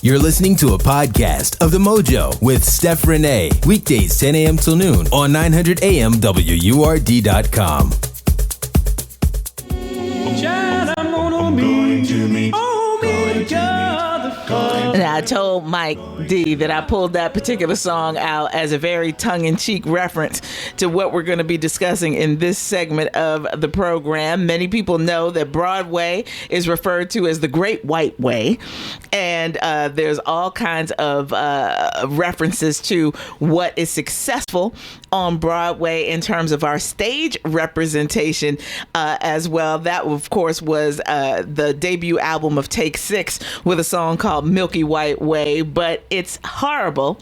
You're listening to a podcast of The Mojo with Steph Renee. Weekdays 10 a.m. till noon on 900 AM WURD.com. And I told Mike D that I pulled that particular song out as a very tongue-in-cheek reference to what we're going to be discussing in this segment of the program. Many people know that Broadway is referred to as the Great White Way, and there's all kinds of references to what is successful on Broadway in terms of our stage representation as well. That, of course, was the debut album of Take Six with a song called Milky White Way. But it's horrible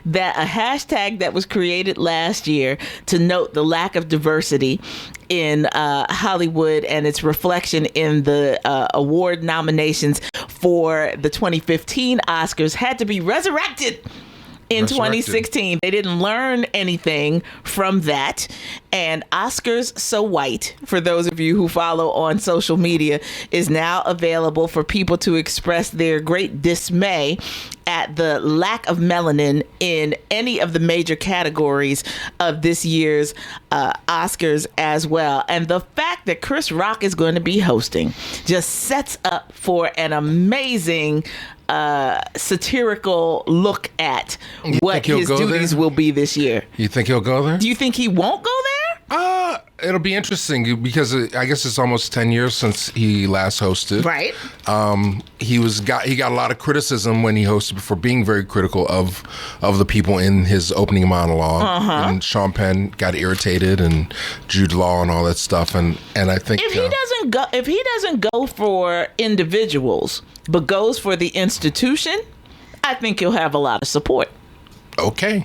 that a hashtag that was created last year to note the lack of diversity in Hollywood and its reflection in the award nominations for the 2015 Oscars had to be resurrected in 2016. They didn't learn anything from that. And Oscars So White, for those of you who follow on social media, is now available for people to express their great dismay at the lack of melanin in any of the major categories of this year's Oscars as well. And the fact that Chris Rock is going to be hosting just sets up for an amazing satirical look at what his duties will be this year. You think he'll go there? Do you think he won't go there? It'll be interesting because I guess it's almost 10 years since he last hosted. Right. He got a lot of criticism when he hosted for being very critical of the people in his opening monologue. And Sean Penn got irritated, and Jude Law and all that stuff. And I think if he doesn't go for individuals but goes for the institution, I think he'll have a lot of support. Okay.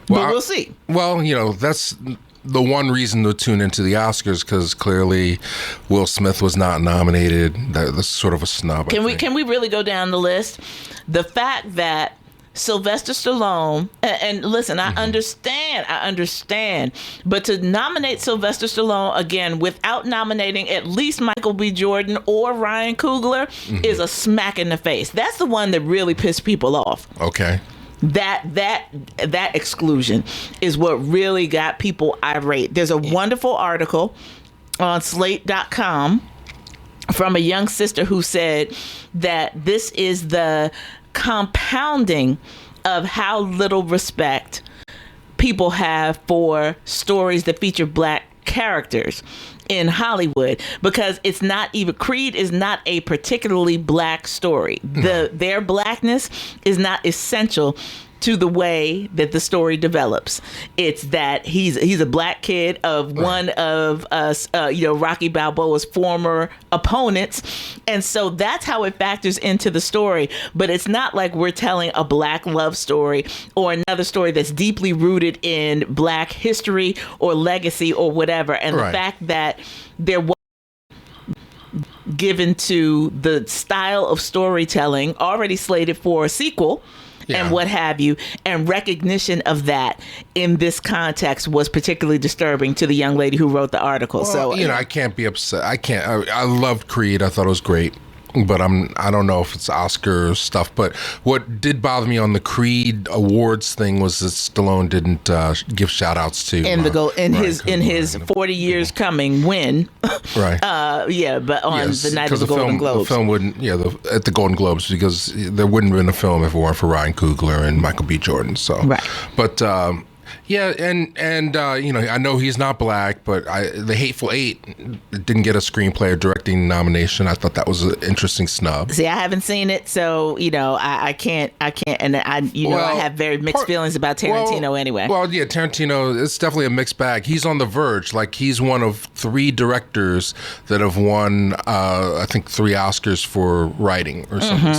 But we'll see. Well, that's the one reason to tune into the Oscars, because clearly Will Smith was not nominated. That's sort of a snub. Can we really go down the list? The fact that Sylvester Stallone, and listen, I understand, but to nominate Sylvester Stallone again without nominating at least Michael B. Jordan or Ryan Coogler is a smack in the face. That's the one that really pissed people off. Okay. That exclusion is what really got people irate. There's a wonderful article on slate.com from a young sister who said that this is the compounding of how little respect people have for stories that feature Black characters in Hollywood, because it's not even, Creed is not a particularly Black story. Their Blackness is not essential to the way that the story develops. It's that he's a Black kid of one of Rocky Balboa's former opponents, and so that's how it factors into the story. But it's not like we're telling a Black love story or another story that's deeply rooted in Black history or legacy or whatever. And the fact that there was given to the style of storytelling already slated for a sequel and what have you, and recognition of that in this context was particularly disturbing to the young lady who wrote the article. Well, I can't be upset. I loved Creed. I thought it was great. But I don't know if it's Oscar stuff. But what did bother me on the Creed Awards thing was that Stallone didn't give shout outs to his 40 years coming win. Right. But on the night of the Golden Globes. The film wouldn't, at the Golden Globes, because there wouldn't have been a film if it weren't for Ryan Coogler and Michael B. Jordan. So, right. But I know he's not Black, but The Hateful Eight didn't get a screenplay or directing nomination. I thought that was an interesting snub. See, I haven't seen it, so I can't, and I have very mixed feelings about Tarantino anyway. Well, yeah, Tarantino, it's definitely a mixed bag. He's on the verge. Like, he's one of 3 directors that have won, I think, 3 Oscars for writing or something.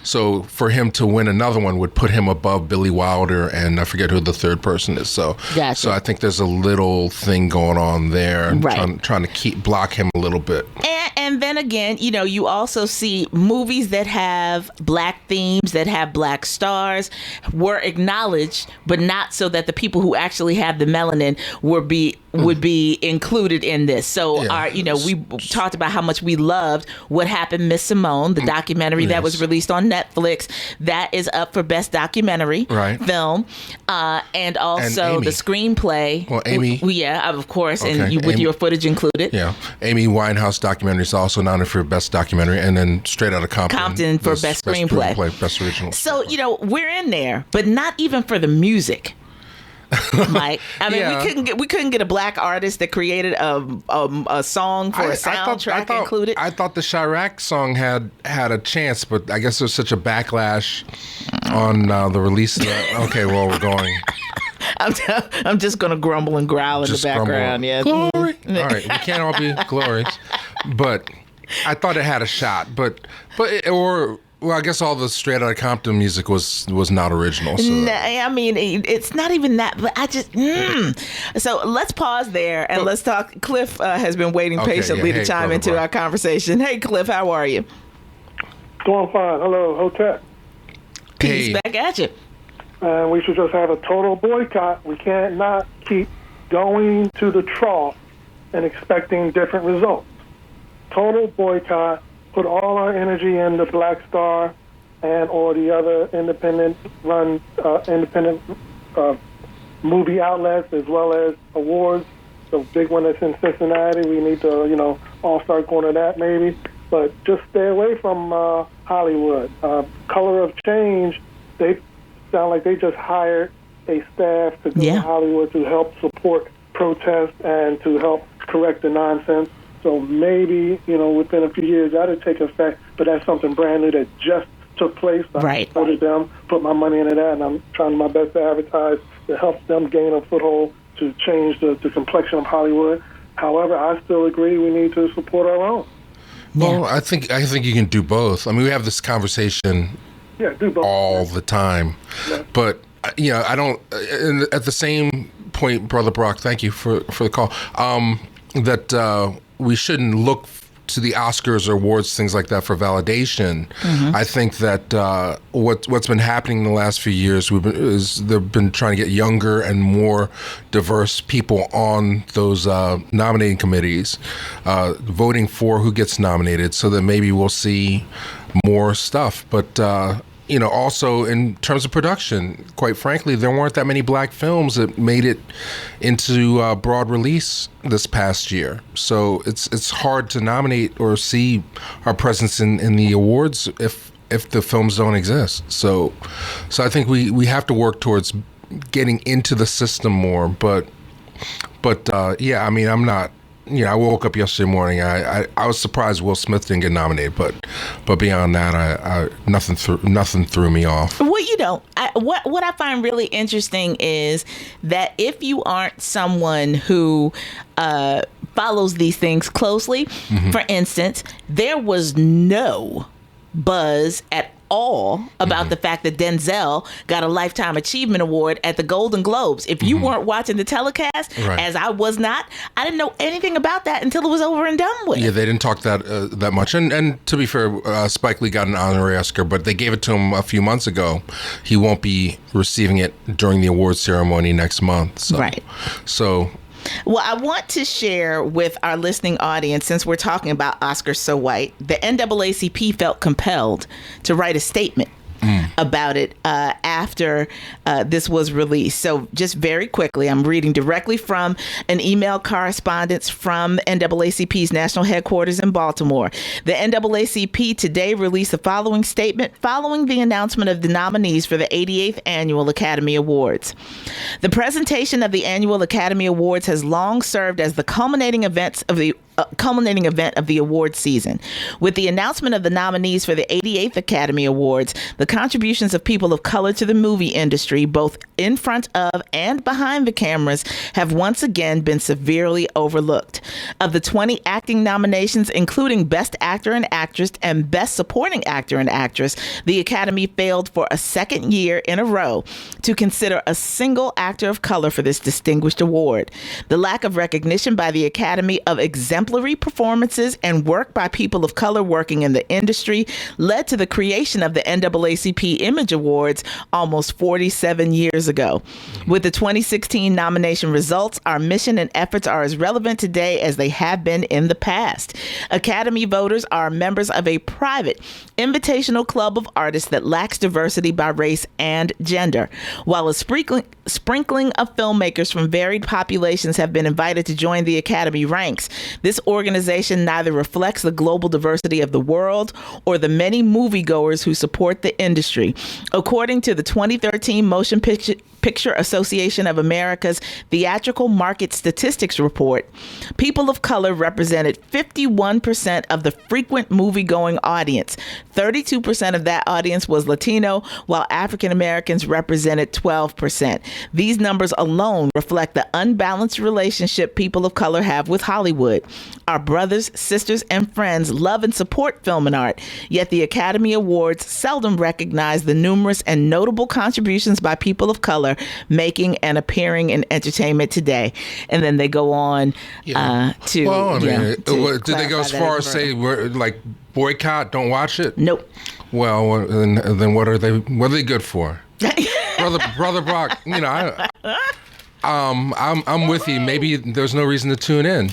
So for him to win another one would put him above Billy Wilder, and I forget who the third person is. So I think there's a little thing going on there, trying to block him a little bit. And then again, you also see movies that have Black themes, that have Black stars, were acknowledged, but not so that the people who actually have the melanin would be included in this. So, Yeah. we talked about how much we loved What Happened, Miss Simone, the documentary that was released on Netflix. That is up for Best Documentary Film. And also the screenplay. Well, Amy. Of course. Okay. And with your footage included. Yeah. Amy Winehouse documentary is also nominated for Best Documentary. And then Straight Outta Compton for Best Screenplay. Best Original. So, we're in there, but not even for the music. Mike, I mean, we couldn't get a black artist that created a song for a soundtrack included. I thought the Chirac song had a chance, but I guess there's such a backlash on the release of that. Okay, well, we're going. I'm just gonna grumble and growl in the background. Yeah, glory. All right, we can't all be glorious, but I thought it had a shot. Well, I guess all the Straight Outta Compton music was not original. So. I mean, it's not even that, but I just... So let's pause there and let's talk. Cliff has been waiting patiently to chime into our conversation. Hey, Cliff, how are you? Doing fine. Hello, Hotep. Peace back at you. We should just have a total boycott. We can't not keep going to the trough and expecting different results. Total boycott. Put all our energy in the Black Star and or the other independent movie outlets as well as awards. The big one that's in Cincinnati, we need to, all start going to that maybe. But just stay away from Hollywood. Color of Change, they sound like they just hired a staff to go to Hollywood to help support protests and to help correct the nonsense. So maybe, within a few years that'll take effect, but that's something brand new that just took place. I supported them, put my money into that, and I'm trying my best to advertise to help them gain a foothold to change the complexion of Hollywood. However, I still agree we need to support our own. Well, I think you can do both. I mean, we have this conversation do both. all the time. Yeah. But, I don't, at the same point, Brother Brock, thank you for the call, that we shouldn't look to the Oscars or awards, things like that, for validation. Mm-hmm. I think that what's been happening in the last few years they've been trying to get younger and more diverse people on those nominating committees, voting for who gets nominated, so that maybe we'll see more stuff. But also in terms of production, quite frankly, there weren't that many black films that made it into broad release this past year. So it's hard to nominate or see our presence in the awards if the films don't exist. So I think we have to work towards getting into the system more. But I mean, I'm not. I woke up yesterday morning. I was surprised Will Smith didn't get nominated, but beyond that, nothing threw me off. Well, what I find really interesting is that if you aren't someone who follows these things closely, for instance, there was no buzz at all about the fact that Denzel got a Lifetime Achievement Award at the Golden Globes. If you weren't watching the telecast, as I was not, I didn't know anything about that until it was over and done with. Yeah, they didn't talk that much. And to be fair, Spike Lee got an honorary Oscar, but they gave it to him a few months ago. He won't be receiving it during the awards ceremony next month. So. Well, I want to share with our listening audience, since we're talking about Oscars So White, the NAACP felt compelled to write a statement about it after this was released. So just very quickly, I'm reading directly from an email correspondence from NAACP's national headquarters in Baltimore. The NAACP today released the following statement following the announcement of the nominees for the 88th Annual Academy Awards. The presentation of the Annual Academy Awards has long served as the culminating event of the award season. With the announcement of the nominees for the 88th Academy Awards, the contributions of people of color to the movie industry, both in front of and behind the cameras, have once again been severely overlooked. Of the 20 acting nominations, including Best Actor and Actress and Best Supporting Actor and Actress, the Academy failed for a second year in a row to consider a single actor of color for this distinguished award. The lack of recognition by the Academy of exemplary exemplary performances and work by people of color working in the industry led to the creation of the NAACP Image Awards almost 47 years ago. With the 2016 nomination results, our mission and efforts are as relevant today as they have been in the past. Academy voters are members of a private, invitational club of artists that lacks diversity by race and gender. While a sprinkling of filmmakers from varied populations have been invited to join the Academy ranks, this organization neither reflects the global diversity of the world or the many moviegoers who support the industry. According to the 2013 Motion Picture Association of America's Theatrical Market Statistics Report, people of color represented 51% of the frequent movie-going audience. 32% of that audience was Latino, while African Americans represented 12%. These numbers alone reflect the unbalanced relationship people of color have with Hollywood. Our brothers, sisters, and friends love and support film and art, yet the Academy Awards seldom recognize the numerous and notable contributions by people of color making and appearing in entertainment today. And then they go on to. Well, I mean, to did they go as far as say, like, boycott, don't watch it? Nope. Well, then what are they good for? Brother Brock, you know, I'm with you. Maybe there's no reason to tune in.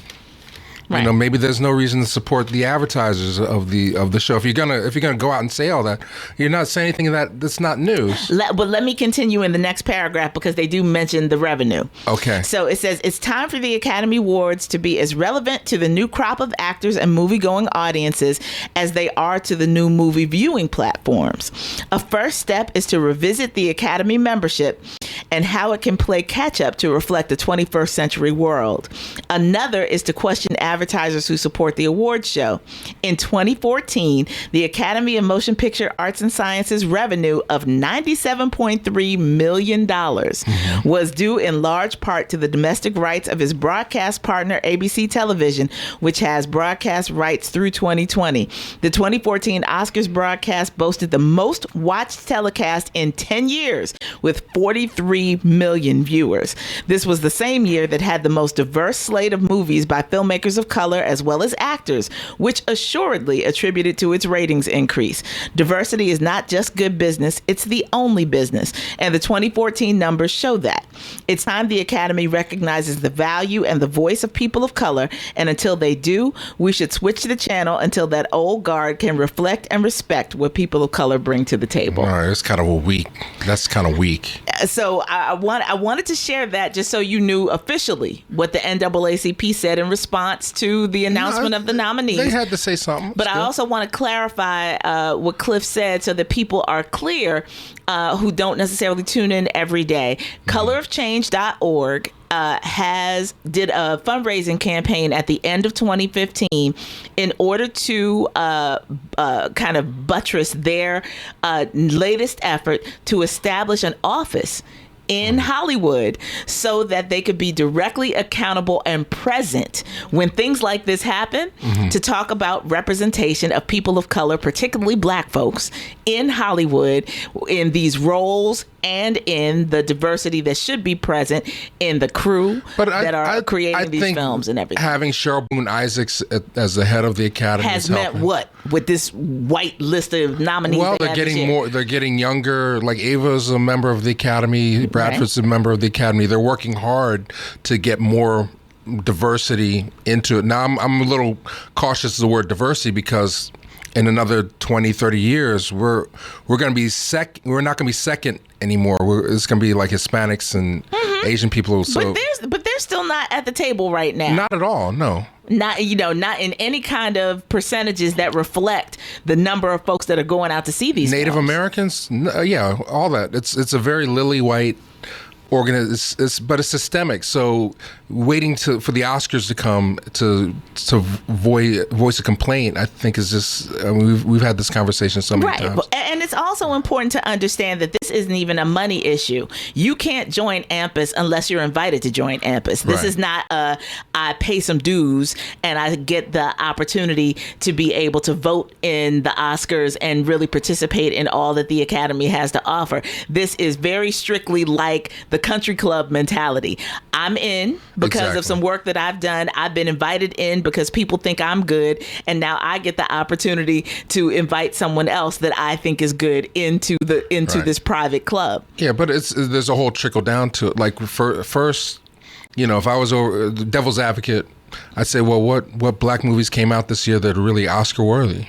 Right. You know, maybe there's no reason to support the advertisers of the show. If you're gonna go out and say all that, you're not saying anything that's not news. But let me continue in the next paragraph because they do mention the revenue. Okay. So it says it's time for the Academy Awards to be as relevant to the new crop of actors and movie-going audiences as they are to the new movie viewing platforms. A first step is to revisit the Academy membership and how it can play catch-up to reflect the 21st century world. Another is to question advertisers who support the awards show. In 2014, the Academy of Motion Picture Arts and Sciences revenue of $97.3 million was due in large part to the domestic rights of his broadcast partner, ABC Television, which has broadcast rights through 2020. The 2014 Oscars broadcast boasted the most watched telecast in 10 years with 43 million viewers. This was the same year that had the most diverse slate of movies by filmmakers of color as well as actors, which assuredly attributed to its ratings increase. Diversity is not just good business, it's the only business, and the 2014 numbers show that. It's time the Academy recognizes the value and the voice of people of color, and until they do, we should switch the channel until that old guard can reflect and respect what people of color bring to the table. All right, that's kind of weak. So I wanted to share that just so you knew officially what the NAACP said in response to the announcement of the nominees. They had to say something. But I also want to clarify what Cliff said so that people are clear who don't necessarily tune in every day. Colorofchange.org did a fundraising campaign at the end of 2015 in order to kind of buttress their latest effort to establish an office in Hollywood so that they could be directly accountable and present when things like this happen to talk about representation of people of color, particularly black folks in Hollywood in these roles and in the diversity that should be present in the crew that are creating these films and everything. Having Cheryl Boone Isaacs as the head of the Academy has meant what with this white list of nominees? Well, they're getting more. They're getting younger. Like Ava's a member of the Academy. Bradford's a member of the Academy. They're working hard to get more diversity into it. Now, I'm a little cautious of the word diversity because in another 20, 30 years, we're going to be we're not going to be second anymore. It's going to be like Hispanics and Asian people. So, but they're still not at the table right now. Not at all. No. Not in any kind of percentages that reflect the number of folks that are going out to see these Native films. Americans. Yeah, all that. It's a very lily white but it's systemic. So waiting for the Oscars to come to voice a complaint, I think is just we've had this conversation so many times. And it's also important to understand that this isn't even a money issue. You can't join AMPUS unless you're invited to join AMPUS. This is not I pay some dues and I get the opportunity to be able to vote in the Oscars and really participate in all that the Academy has to offer. This is very strictly like the country club mentality. I'm in because of some work that I've done. I've been invited in because people think I'm good, and now I get the opportunity to invite someone else that I think is good into this private club. Yeah, but there's a whole trickle down to it. Like first, if I was over the devil's advocate, I'd say, well, what black movies came out this year that are really Oscar worthy?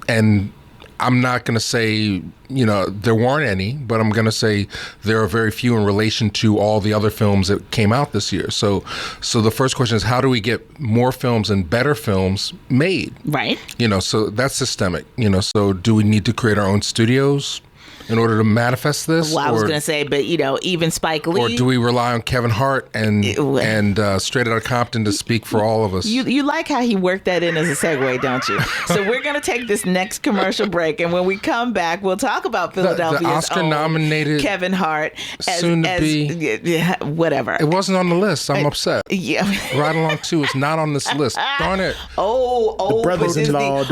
And I'm not going to say, there weren't any, but I'm going to say there are very few in relation to all the other films that came out this year. So the first question is, how do we get more films and better films made? Right. So that's systemic. So do we need to create our own studios in order to manifest this? Well, I was going to say, but even Spike Lee. Or do we rely on Kevin Hart and Straight Outta Compton to speak for all of us? You like how he worked that in as a segue, don't you? So we're going to take this next commercial break, and when we come back, we'll talk about Philadelphia's the Oscar-nominated Kevin Hart whatever. It wasn't on the list. I'm upset. Yeah, Ride Along 2 is not on this list. Darn it. The brothers-in-law.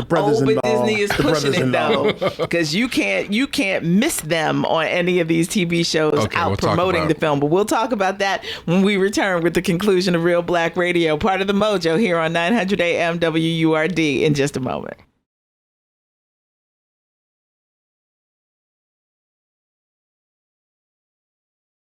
Disney is pushing it though, because you can't miss them on any of these TV shows out promoting the film. But we'll talk about that when we return with the conclusion of Real Black Radio, part of the Mojo here on 900 AM WURD in just a moment.